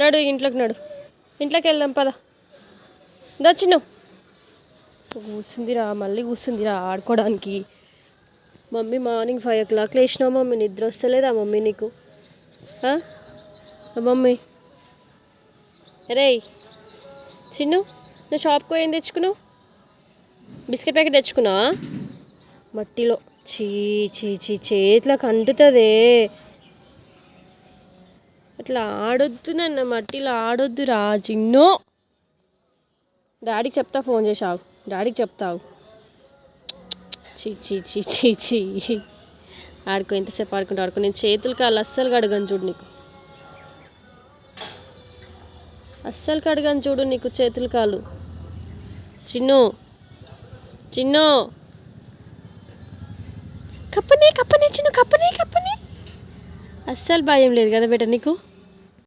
నడు ఇంట్లోకి నడు. ఇంట్లోకి వెళ్దాం పద. దచ్చిను కూర్చుందిరా, మళ్ళీ కూర్చుందిరా ఆడుకోవడానికి. మమ్మీ మార్నింగ్ 5 o'clock లేచినావు మమ్మీ, నిద్ర వస్తలేదా మమ్మీ నీకు? మమ్మీ రే చిన్ను, నువ్వు షాప్కి ఏం తెచ్చుకున్నావు? బిస్కెట్ ప్యాకెట్ తెచ్చుకున్నావా? మట్టిలో చీ చీ చీ చేతులకు అంటుతుందే. అట్లా ఆడొద్దు నన్ను, మట్టిలో ఆడొద్దురా చిన్ను. డాడీకి చెప్తా, ఫోన్ చేసావు డాడీకి చెప్తావు. చీ చీ చీ చీ చీ ఆడుకో, ఎంతసేపు ఆడుకో. నేను చేతులు కాళ్ళు అస్సలు కడగను చూడు నీకు, అస్సలు కడగను చూడు నీకు చేతులు కాళ్ళు. చిన్ను చిన్ను కప్పనే చిన్ను, కప్పనే. అస్సలు భయం లేదు కదా బేట నీకు?